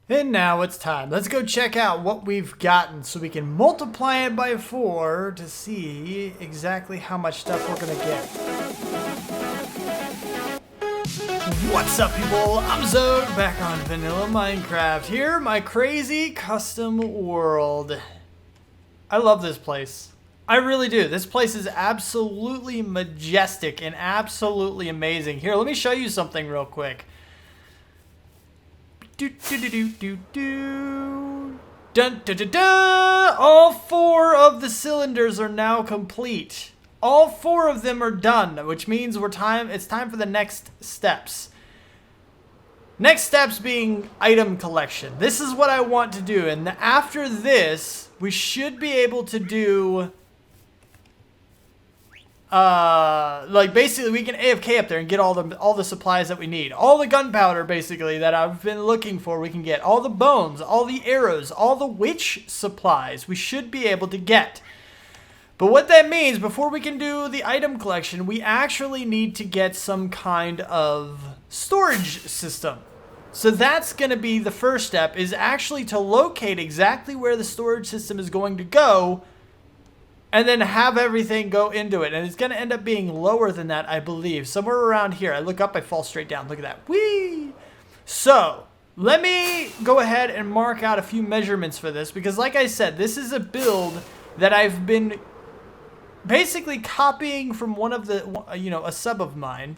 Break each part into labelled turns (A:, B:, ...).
A: And now it's time. Let's go check out what we've gotten so we can multiply it by 4 to see exactly how much stuff we're going to get. What's up, people? I'm Xogue, back on Vanilla Minecraft here, my crazy custom world. I love this place. I really do. This place is absolutely majestic and absolutely amazing. Here, let me show you something real quick. Do do do do do do. Dun dun dun dun! All 4 of the cylinders are now complete. All 4 of them are done, which means it's time for the next steps. Next steps being item collection. This is what I want to do, and after this, we should be able to do like basically we can AFK up there and get all the supplies that we need. All the gunpowder basically that I've been looking for, we can get. All the bones, all the arrows, all the witch supplies we should be able to get. But what that means, before we can do the item collection, we actually need to get some kind of storage system. So that's going to be the first step, is actually to locate exactly where the storage system is going to go and then have everything go into it. And it's going to end up being lower than that, I believe. Somewhere around here. I look up, I fall straight down. Look at that. Whee! So, let me go ahead and mark out a few measurements for this. Because like I said, this is a build that I've been basically copying from one of the, a sub of mine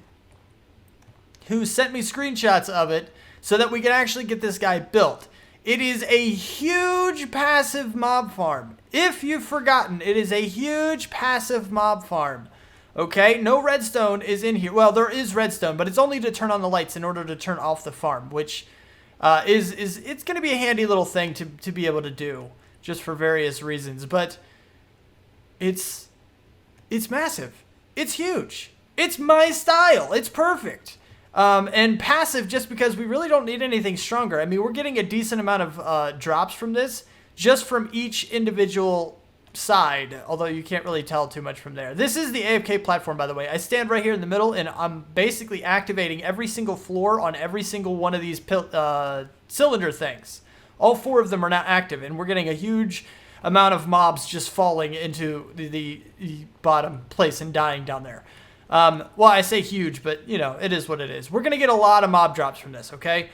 A: who sent me screenshots of it so that we can actually get this guy built. It is a huge passive mob farm. If you've forgotten, it is a huge passive mob farm. Okay, no redstone is in here. Well, there is redstone, but it's only to turn on the lights in order to turn off the farm, which it's going to be a handy little thing to be able to do, just for various reasons. But it's massive. It's huge. It's my style. It's perfect. And passive just because we really don't need anything stronger. I mean, we're getting a decent amount of drops from this, just from each individual side, although you can't really tell too much from there. This is the AFK platform, by the way. I stand right here in the middle, and I'm basically activating every single floor on every single one of these cylinder things. All 4 of them are now active, and we're getting a huge amount of mobs just falling into the bottom place and dying down there. Well, I say huge, but, it is what it is. We're going to get a lot of mob drops from this, okay?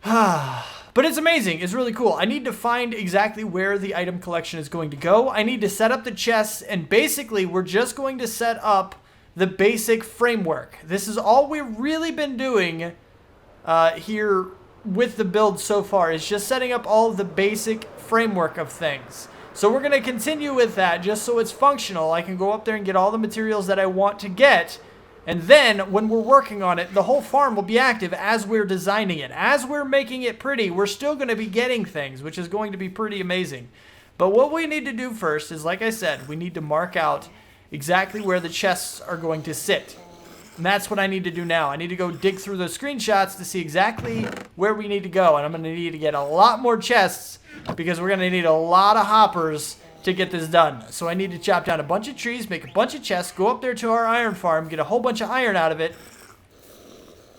A: But it's amazing. It's really cool. I need to find exactly where the item collection is going to go. I need to set up the chests, and basically, we're just going to set up the basic framework. This is all we've really been doing here with the build so far, is just setting up all of the basic framework of things. So we're going to continue with that just so it's functional. I can go up there and get all the materials that I want to get. And then when we're working on it, the whole farm will be active as we're designing it. As we're making it pretty, we're still going to be getting things, which is going to be pretty amazing. But what we need to do first is, like I said, we need to mark out exactly where the chests are going to sit. And that's what I need to do now. I need to go dig through those screenshots to see exactly where we need to go. And I'm going to need to get a lot more chests because we're going to need a lot of hoppers to get this done. So I need to chop down a bunch of trees, make a bunch of chests, go up there to our iron farm, get a whole bunch of iron out of it.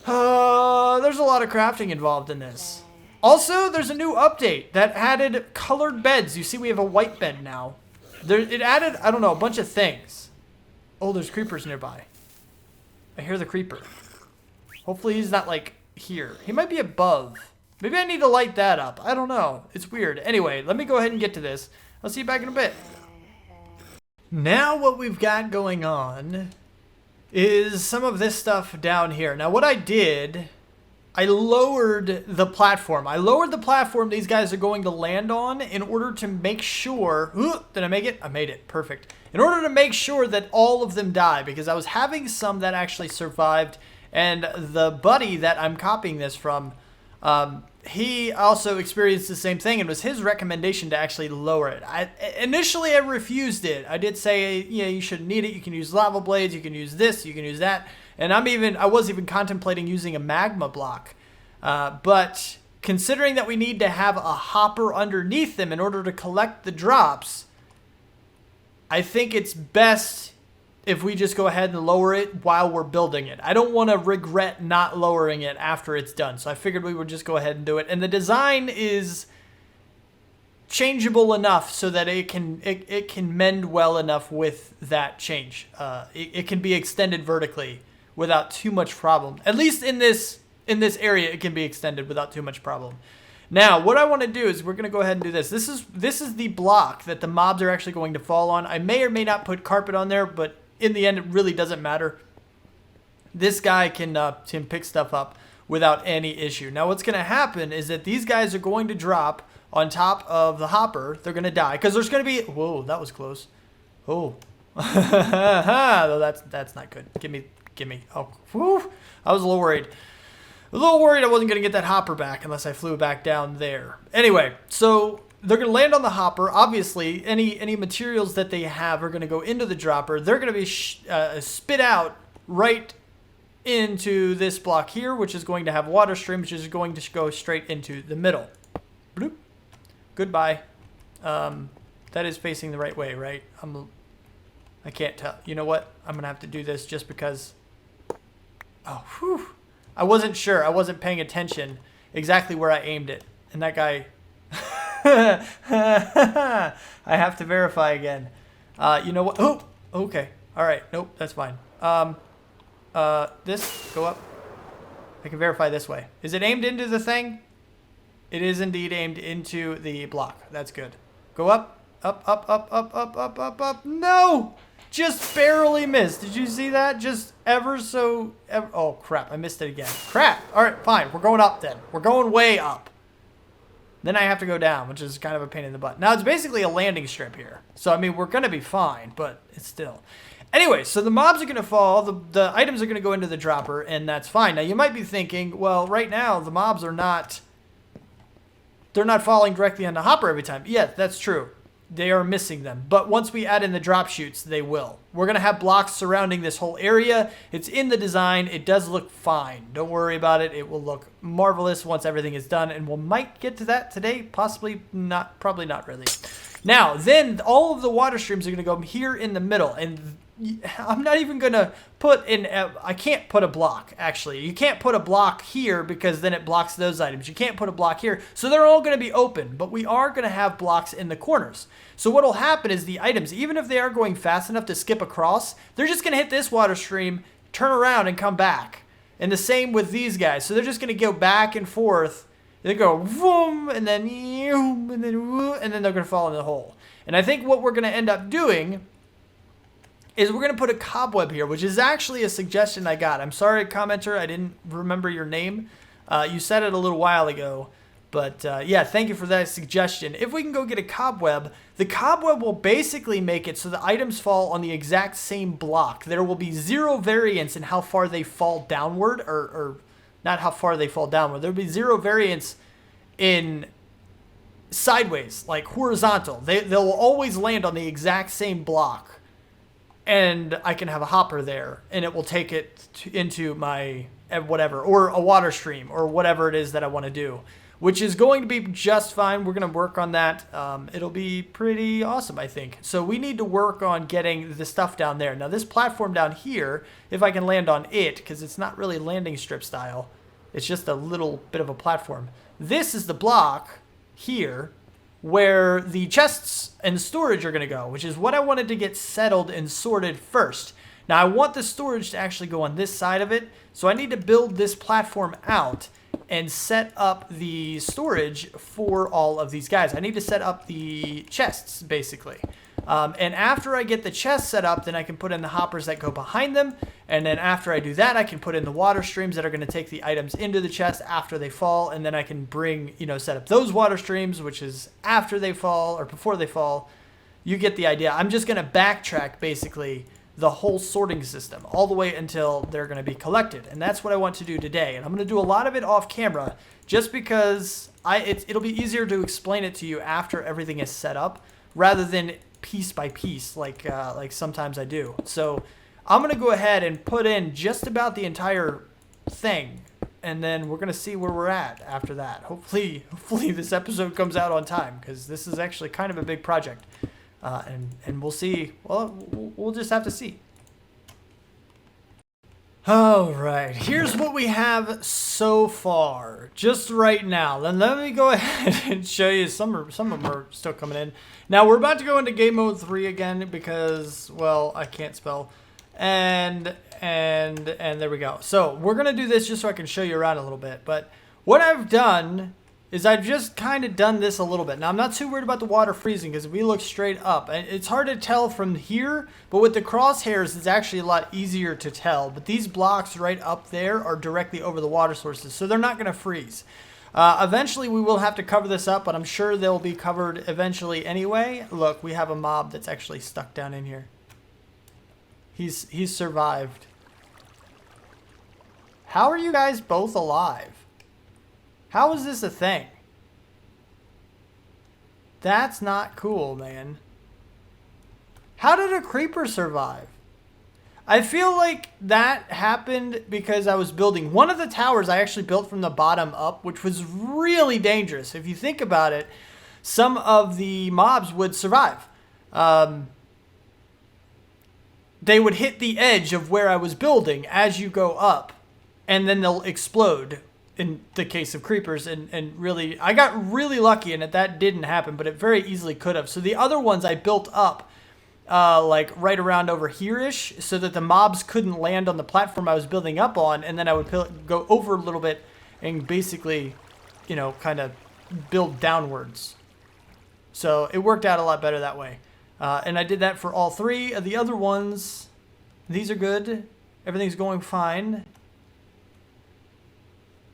A: There's a lot of crafting involved in this. Also, there's a new update that added colored beds. You see we have a white bed now. It added, I don't know, a bunch of things. Oh, there's creepers nearby. I hear the creeper. Hopefully he's not, like, here. He might be above. Maybe I need to light that up. I don't know. It's weird. Anyway, let me go ahead and get to this. I'll see you back in a bit. Now what we've got going on is some of this stuff down here. Now what I did, I lowered the platform. I lowered the platform these guys are going to land on in order to make sure... Did I make it? I made it. Perfect. In order to make sure that all of them die, because I was having some that actually survived, and the buddy that I'm copying this from, he also experienced the same thing, and it was his recommendation to actually lower it. Initially, I refused it. I did say, you shouldn't need it. You can use lava blades. You can use this. You can use that. And I was even contemplating using a magma block. But considering that we need to have a hopper underneath them in order to collect the drops, I think it's best if we just go ahead and lower it while we're building it. I don't want to regret not lowering it after it's done. So I figured we would just go ahead and do it. And the design is changeable enough so that it can mend well enough with that change. It can be extended vertically without too much problem. At least in this area, it can be extended without too much problem. Now, what I want to do is we're going to go ahead and do this. This is the block that the mobs are actually going to fall on. I may or may not put carpet on there, but in the end, it really doesn't matter. This guy can pick stuff up without any issue. Now, what's going to happen is that these guys are going to drop on top of the hopper. They're going to die because there's going to be... Whoa, that was close. Oh. That's not good. Give me. Oh, whew. I was a little worried. A little worried I wasn't going to get that hopper back unless I flew back down there. Anyway, so they're going to land on the hopper. Obviously, any materials that they have are going to go into the dropper. They're going to be spit out right into this block here, which is going to have water stream, which is going to go straight into the middle. Bloop. Goodbye. That is facing the right way, right? I can't tell. You know what? I'm going to have to do this just because... Oh, whew. I wasn't sure. I wasn't paying attention exactly where I aimed it. And that guy... I have to verify again. You know what? Oh, okay. All right. Nope, that's fine. This, go up. I can verify this way. Is it aimed into the thing? It is indeed aimed into the block. That's good. Go up. Up, up, up, up, up, up, up, up. No! Just barely missed. Did you see that? Just ever so... Oh, crap. I missed it again. Crap. All right, fine. We're going up then. We're going way up. Then I have to go down, which is kind of a pain in the butt. Now, it's basically a landing strip here. So, I mean, we're going to be fine, but it's still... Anyway, so the mobs are going to fall. The items are going to go into the dropper, and that's fine. Now, you might be thinking, well, right now, the mobs are not... They're not falling directly on the hopper every time. Yes, that's true. They are missing them. But once we add in the drop chutes, they will. We're going to have blocks surrounding this whole area. It's in the design. It does look fine. Don't worry about it. It will look marvelous once everything is done. And we might get to that today. Possibly not. Probably not really. Now, then all of the water streams are going to go here in the middle. And I'm not even going to put in... I can't put a block, actually. You can't put a block here because then it blocks those items. You can't put a block here. So they're all going to be open. But we are going to have blocks in the corners. So what will happen is the items, even if they are going fast enough to skip across, they're just going to hit this water stream, turn around, and come back. And the same with these guys. So they're just going to go back and forth. They go boom, and then and then they're going to fall in the hole. And I think what we're going to end up doing is we're going to put a cobweb here, which is actually a suggestion I got. I'm sorry, commenter, I didn't remember your name. You said it a little while ago. But yeah, thank you for that suggestion. If we can go get a cobweb, the cobweb will basically make it so the items fall on the exact same block. There will be zero variance in how far they fall downward, or not how far they fall downward. There will be zero variance in sideways, like horizontal. They'll always land on the exact same block. And I can have a hopper there, and it will take it into my whatever, or a water stream, or whatever it is that I want to do, which is going to be just fine. We're going to work on that. It'll be pretty awesome, I think. So we need to work on getting the stuff down there. Now, this platform down here, if I can land on it, because it's not really landing strip style, it's just a little bit of a platform. This is the block here where the chests and storage are going to go, which is what I wanted to get settled and sorted first. Now, I want the storage to actually go on this side of it, so I need to build this platform out and set up the storage for all of these guys. I need to set up the chests, basically. And after I get the chests set up, then I can put in the hoppers that go behind them. And then after I do that, I can put in the water streams that are going to take the items into the chest after they fall. And then I can bring, set up those water streams, which is after they fall or before they fall. You get the idea. I'm just going to backtrack, basically, the whole sorting system all the way until they're going to be collected. And that's what I want to do today. And I'm going to do a lot of it off camera just because it'll be easier to explain it to you after everything is set up rather than piece by piece like sometimes I do. So I'm going to go ahead and put in just about the entire thing. And then we're going to see where we're at after that. Hopefully this episode comes out on time because this is actually kind of a big project. And we'll see. Well, we'll just have to see. All right, here's what we have so far, just right now. Then let me go ahead and show you some of them are still coming in. Now we're about to go into game mode 3 again because, well, I can't spell. And there we go. So we're gonna do this just so I can show you around a little bit. But what I've done is I've just kind of done this a little bit. Now I'm not too worried about the water freezing because if we look straight up, and it's hard to tell from here, but with the crosshairs it's actually a lot easier to tell. But these blocks right up there are directly over the water sources, so they're not gonna freeze. Eventually we will have to cover this up, but I'm sure they'll be covered eventually anyway. Look, we have a mob that's actually stuck down in here. He's survived. How are you guys both alive? How is this a thing? That's not cool, man. How did a creeper survive? I feel like that happened because I was building one of the towers I actually built from the bottom up, which was really dangerous. If you think about it, some of the mobs would survive. They would hit the edge of where I was building as you go up, and then they'll explode in the case of creepers. And really, I got really lucky in that didn't happen, but it very easily could have. So the other ones I built up like right around over here-ish so that the mobs couldn't land on the platform I was building up on, and then I would go over a little bit and basically, you know, kind of build downwards. So it worked out a lot better that way. And I did that for all 3 of the other ones. These are good. Everything's going fine.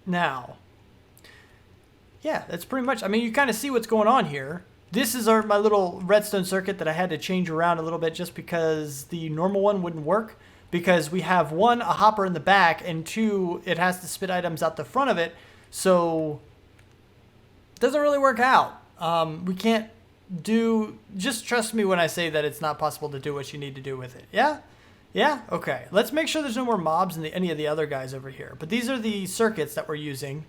A: Now, yeah, that's pretty much, I mean, you kind of see what's going on here. This is my little redstone circuit that I had to change around a little bit just because the normal one wouldn't work. Because we have 1, a hopper in the back, and 2, it has to spit items out the front of it. So, it doesn't really work out. We can't just trust me when I say that it's not possible to do what you need to do with it. Yeah? Yeah? Okay. Let's make sure there's no more mobs in any of the other guys over here. But these are the circuits that we're using.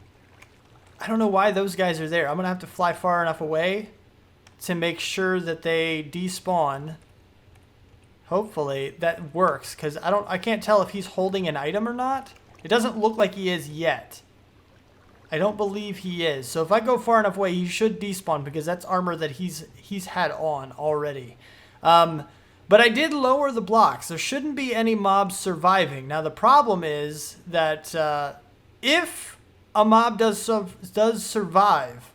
A: I don't know why those guys are there. I'm going to have to fly far enough away to make sure that they despawn. Hopefully that works, because I can't tell if he's holding an item or not. It doesn't look like he is yet. I don't believe he is. So if I go far enough away, he should despawn because that's armor that he's had on already. But I did lower the blocks. There shouldn't be any mobs surviving. Now the problem is that if a mob does survive,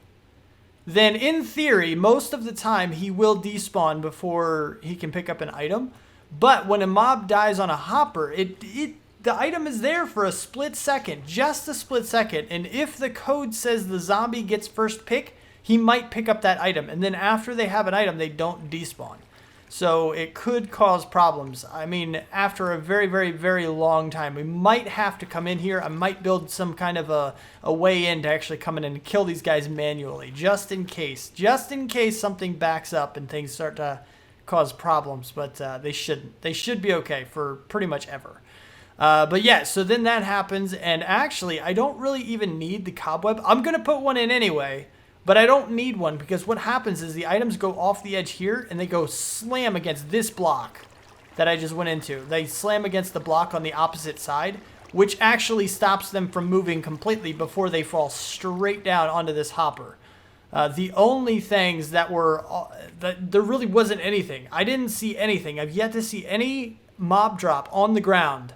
A: then in theory, most of the time he will despawn before he can pick up an item. But when a mob dies on a hopper, the item is there for a split second, just a split second. And if the code says the zombie gets first pick, he might pick up that item. And then after they have an item, they don't despawn. So it could cause problems. I mean, after a very, very, very long time, we might have to come in here. I might build some kind of a way in to actually come in and kill these guys manually, just in case. Just in case something backs up and things start to cause problems. But they shouldn't. They should be okay for pretty much ever. But yeah, so then that happens. And actually, I don't really even need the cobweb. I'm going to put one in anyway. But I don't need one because what happens is the items go off the edge here and they go slam against this block that I just went into. They slam against the block on the opposite side, which actually stops them from moving completely before they fall straight down onto this hopper. The only things that were, there really wasn't anything. I didn't see anything. I've yet to see any mob drop on the ground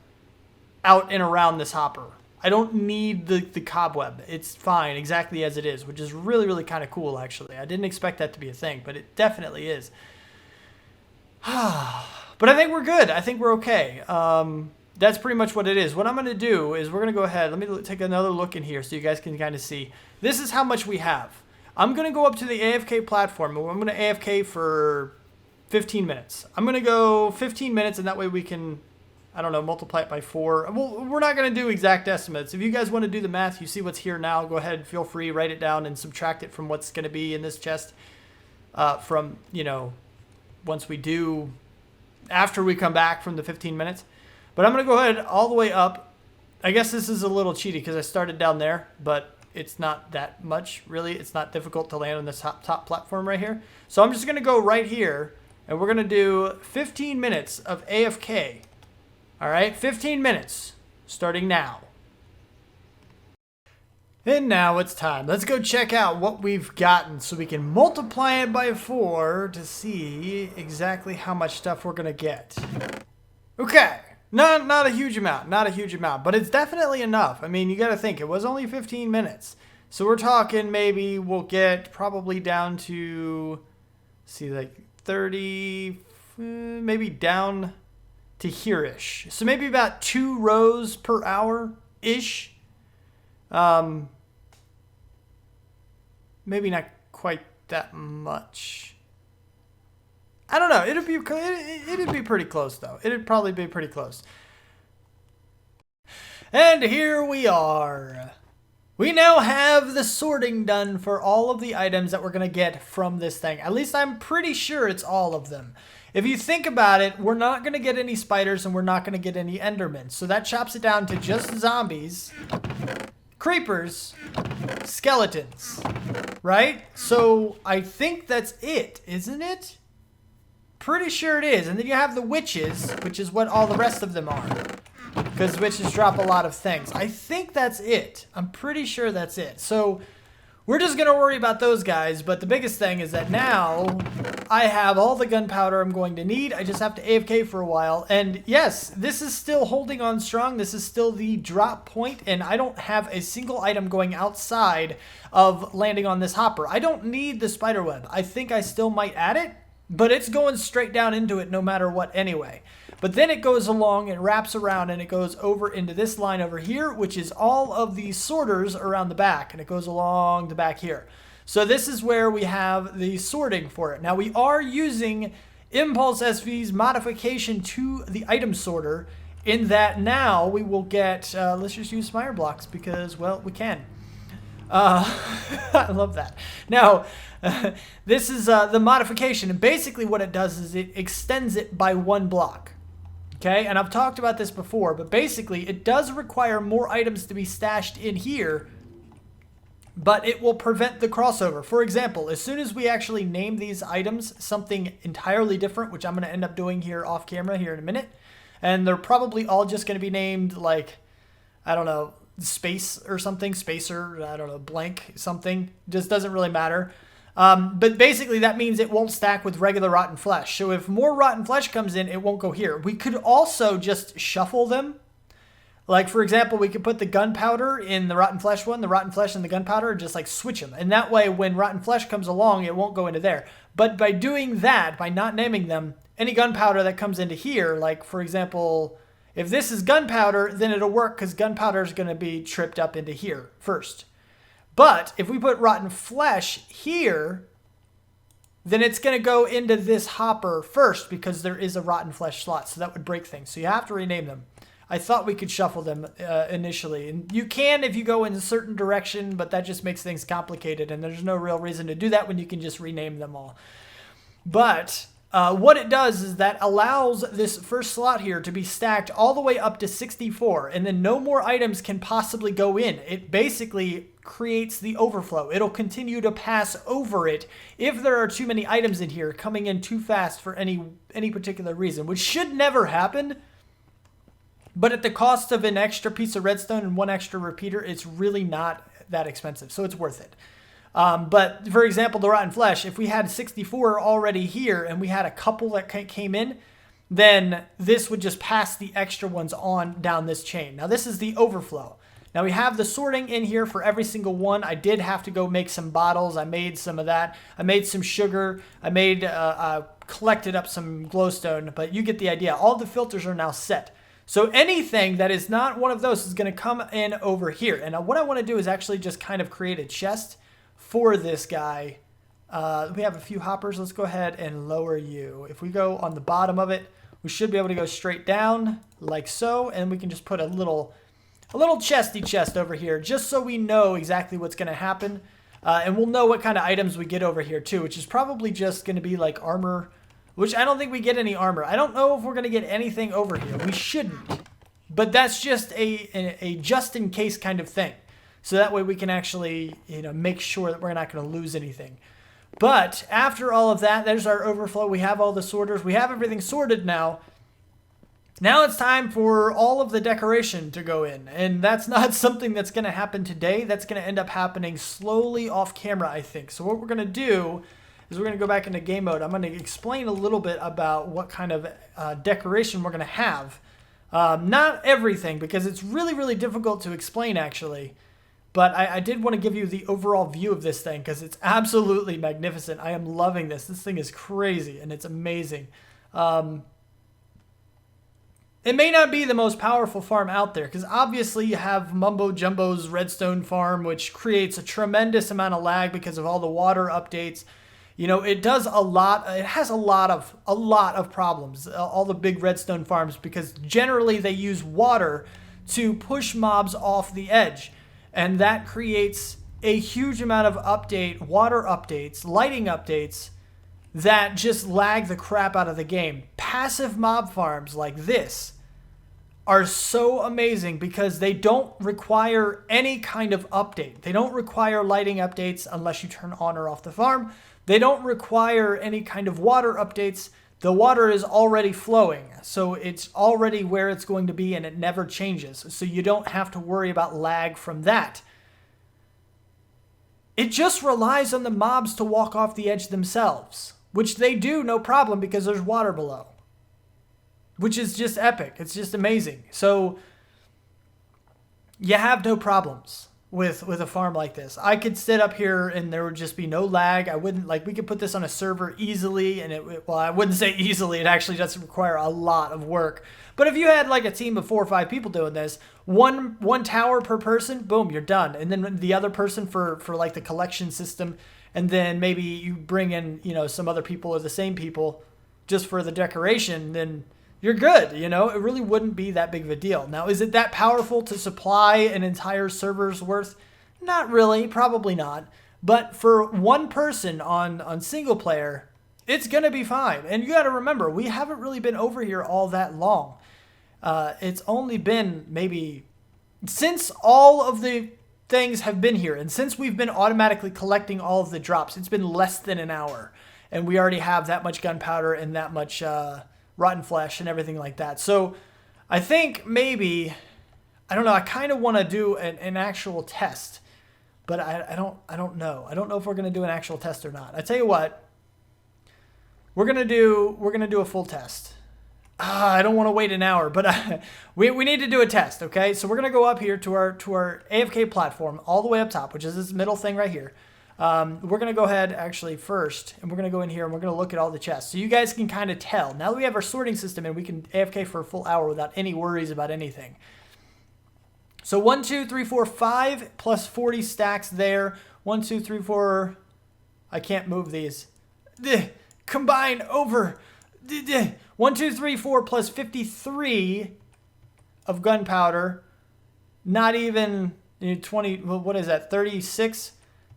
A: out and around this hopper. I don't need the cobweb. It's fine exactly as it is, which is really, really kind of cool, actually. I didn't expect that to be a thing, but it definitely is. But I think we're good. I think we're okay. That's pretty much what it is. What I'm going to do is we're going to go ahead. Let me take another look in here so you guys can kind of see. This is how much we have. I'm going to go up to the AFK platform. I'm going to AFK for 15 minutes. I'm going to go 15 minutes, and that way we can, I don't know, multiply it by 4. Well, we're not going to do exact estimates. If you guys want to do the math, you see what's here now, go ahead, feel free, write it down and subtract it from what's going to be in this chest from, you know, once we do, after we come back from the 15 minutes. But I'm going to go ahead all the way up. I guess this is a little cheaty because I started down there, but it's not that much, really. It's not difficult to land on this top platform right here. So I'm just going to go right here, and we're going to do 15 minutes of AFK. All right, 15 minutes. starting now. And now it's time. Let's go check out what we've gotten so we can multiply it by 4 to see exactly how much stuff we're going to get. Okay. Not a huge amount. Not a huge amount. But it's definitely enough. I mean, you got to think. It was only 15 minutes. So we're talking maybe we'll get probably down to, see, like 30, maybe down to here-ish. So maybe about 2 rows per hour-ish. Maybe not quite that much. I don't know. It'd be pretty close, though. It'd probably be pretty close. And here we are. We now have the sorting done for all of the items that we're going to get from this thing. At least I'm pretty sure it's all of them. If you think about it, we're not going to get any spiders and we're not going to get any endermen. So that chops it down to just zombies, creepers, skeletons, right? So I think that's it, isn't it? Pretty sure it is. And then you have the witches, which is what all the rest of them are. Because witches drop a lot of things. I think that's it. I'm pretty sure that's it. So we're just going to worry about those guys. But the biggest thing is that now I have all the gunpowder I'm going to need. I just have to AFK for a while. And yes, this is still holding on strong. This is still the drop point. And I don't have a single item going outside of landing on this hopper. I don't need the spider web. I think I still might add it. But it's going straight down into it no matter what anyway. But then it goes along and wraps around and it goes over into this line over here, which is all of the sorters around the back. And it goes along the back here. So this is where we have the sorting for it. Now we are using Impulse SV's modification to the item sorter in that now we will get, let's just use Smire blocks because, well, we can. I love that. Now, this is the modification, and basically what it does is it extends it by 1 block. Okay, and I've talked about this before, but basically it does require more items to be stashed in here, but it will prevent the crossover. For example, as soon as we actually name these items something entirely different, which I'm going to end up doing here off camera here in a minute, and they're probably all just going to be named like, I don't know, space or something, spacer, I don't know, blank something, just doesn't really matter. But basically that means it won't stack with regular rotten flesh. So if more rotten flesh comes in, it won't go here. We could also just shuffle them. Like, for example, we could put the gunpowder in the rotten flesh one, the rotten flesh and the gunpowder, and just like switch them. And that way, when rotten flesh comes along, it won't go into there. But by doing that, by not naming them, any gunpowder that comes into here, like, for example, if this is gunpowder, then it'll work because gunpowder is going to be tripped up into here first. But if we put rotten flesh here, then it's going to go into this hopper first because there is a rotten flesh slot. So that would break things. So you have to rename them. I thought we could shuffle them initially. And you can if you go in a certain direction, but that just makes things complicated. And there's no real reason to do that when you can just rename them all. But what it does is that allows this first slot here to be stacked all the way up to 64. And then no more items can possibly go in. It basically creates the overflow. It'll continue to pass over it if there are too many items in here coming in too fast for any particular reason, which should never happen. But at the cost of an extra piece of redstone and 1 extra repeater, it's really not that expensive. So it's worth it. But for example, the rotten flesh, if we had 64 already here and we had a couple that came in, then this would just pass the extra ones on down this chain. Now this is the overflow. Now we have the sorting in here for every single one. I did have to go make some bottles. I made some of that. I made some sugar. I made, collected up some glowstone, but you get the idea. All the filters are now set. So anything that is not one of those is going to come in over here. And what I want to do is actually just kind of create a chest for this guy. We have a few hoppers. Let's go ahead and lower you. If we go on the bottom of it, we should be able to go straight down like so. And we can just put a little chesty chest over here just so we know exactly what's going to happen. And we'll know what kind of items we get over here too, which is probably just going to be like armor, which I don't think we get any armor. I don't know if we're going to get anything over here. We shouldn't. But that's just a just in case kind of thing. So that way we can actually, make sure that we're not going to lose anything. But after all of that, there's our overflow. We have all the sorters. We have everything sorted now. Now it's time for all of the decoration to go in, and that's not something that's going to happen today. That's going to end up happening slowly off camera, I think. So what we're going to do is we're going to go back into game mode. I'm going to explain a little bit about what kind of decoration we're going to have. Not everything, because it's really, really difficult to explain, actually. But I did want to give you the overall view of this thing, because it's absolutely magnificent. I am loving this. This thing is crazy, and it's amazing. It may not be the most powerful farm out there, because obviously you have Mumbo Jumbo's Redstone farm, which creates a tremendous amount of lag because of all the water updates. You know, it does a lot. It has a lot of problems, all the big redstone farms, because generally they use water to push mobs off the edge. And that creates a huge amount of water updates, lighting updates, that just lag the crap out of the game. Passive mob farms like this are so amazing because they don't require any kind of update. They don't require lighting updates unless you turn on or off the farm. They don't require any kind of water updates. The water is already flowing, so it's already where it's going to be and it never changes. So you don't have to worry about lag from that. It just relies on the mobs to walk off the edge themselves, which they do no problem because there's water below, which is just epic. It's just amazing. So you have no problems with a farm like this. I could sit up here and there would just be no lag. I wouldn't, like, we could put this on a server easily, and well, I wouldn't say easily. It actually does require a lot of work. But if you had like a team of 4 or 5 people doing this, one tower per person, boom, you're done. And then the other person for like the collection system, and then maybe you bring in, you know, some other people or the same people just for the decoration, then you're good. You know, it really wouldn't be that big of a deal. Now, is it that powerful to supply an entire server's worth? Not really, probably not. But for one person on single player, it's going to be fine. And you got to remember, we haven't really been over here all that long. It's only been maybe since all of the things have been here, and since we've been automatically collecting all of the drops, it's been less than an hour. And we already have that much gunpowder and that much rotten flesh and everything like that. So I think maybe, I don't know, I kind of want to do an actual test, but I don't know. I don't know if we're going to do an actual test or not. I tell you what, we're going to do a full test. I don't want to wait an hour, but we need to do a test, okay? So we're going to go up here to our AFK platform all the way up top, which is this middle thing right here. We're going to go ahead actually first, and we're going to go in here and we're going to look at all the chests. So you guys can kind of tell. Now that we have our sorting system and we can AFK for a full hour without any worries about anything. So 1, 2, 3, 4, 5 plus 40 stacks there. 1, 2, 3, 4. I can't move these. Combine over. 1, 2, 3, 4 plus 53 of gunpowder. Not even 20. What is that? 36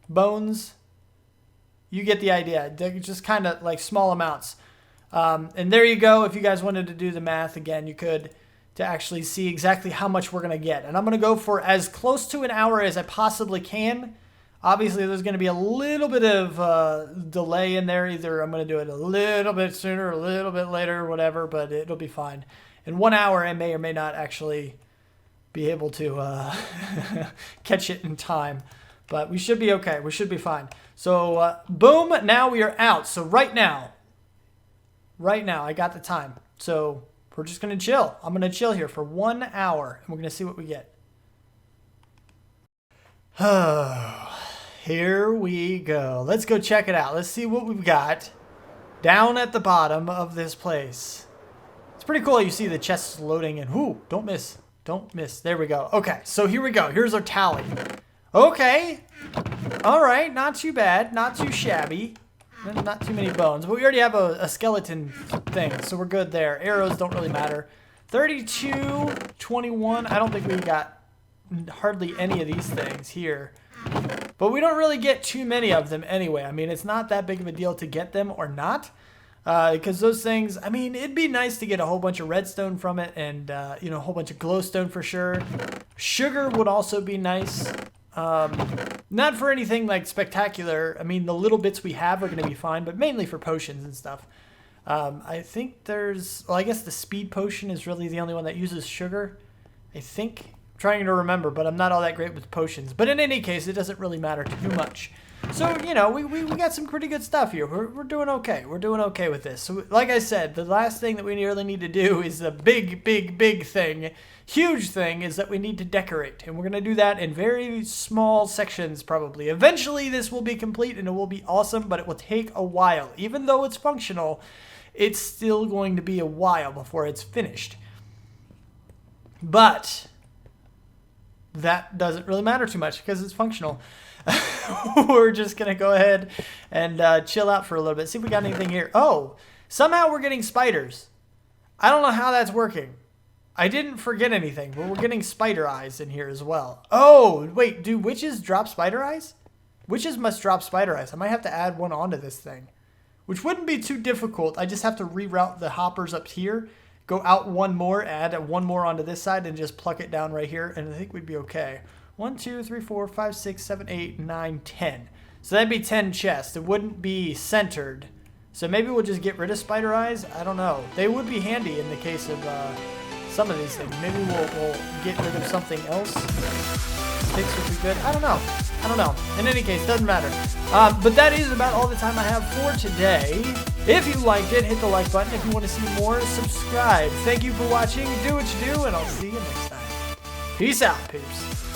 A: bones. You get the idea. They're just kind of like small amounts. And there you go. If you guys wanted to do the math again, you could, to actually see exactly how much we're going to get. And I'm going to go for as close to an hour as I possibly can. Obviously, there's going to be a little bit of delay in there. Either I'm going to do it a little bit sooner, a little bit later, whatever, but it'll be fine. In 1 hour, I may or may not actually be able to catch it in time. But we should be okay. We should be fine. So, boom, now we are out. So right now, I got the time. So we're just going to chill. I'm going to chill here for 1 hour, and we're going to see what we get. Here we go. Let's go check it out. Let's see what we've got down at the bottom of this place. It's pretty cool. You see the chests loading in. Ooh, don't miss. Don't miss. There we go. Okay, so here we go. Here's our tally. Okay. All right. Not too bad. Not too shabby. Not too many bones. But we already have a skeleton thing, so we're good there. Arrows don't really matter. 32, 21. I don't think we got hardly any of these things here. But we don't really get too many of them anyway. I mean, it's not that big of a deal to get them or not. Because those things, I mean, it'd be nice to get a whole bunch of redstone from it and, you know, a whole bunch of glowstone for sure. Sugar would also be nice. Not for anything like spectacular. I mean, the little bits we have are going to be fine, but mainly for potions and stuff. I think there's, well, I guess the speed potion is really the only one that uses sugar. I think. I'm trying to remember, but I'm not all that great with potions. But in any case, it doesn't really matter too much. So, you know, we got some pretty good stuff here. We're doing okay. We're doing okay with this. So, like I said, the last thing that we really need to do is the big thing, huge thing, is that we need to decorate. And we're going to do that in very small sections, probably. Eventually, this will be complete, and it will be awesome, but it will take a while. Even though it's functional, it's still going to be a while before it's finished. But that doesn't really matter too much because it's functional. We're just going to go ahead and chill out for a little bit. See if we got anything here. Oh, somehow we're getting spiders. I don't know how that's working. I didn't forget anything, but we're getting spider eyes in here as well. Oh, wait, do witches drop spider eyes? Witches must drop spider eyes. I might have to add one onto this thing, which wouldn't be too difficult. I just have to reroute the hoppers up here, go out one more, add one more onto this side, and just pluck it down right here, and I think we'd be okay. 1, 2, 3, 4, 5, 6, 7, 8, 9, 10. So that'd be 10 chests. It wouldn't be centered. So maybe we'll just get rid of spider eyes. I don't know. They would be handy in the case of some of these things. Maybe we'll get rid of something else. Sticks would be good. I don't know. In any case, doesn't matter. But that is about all the time I have for today. If you liked it, hit the like button. If you want to see more, subscribe. Thank you for watching. Do what you do, and I'll see you next time. Peace out, peeps.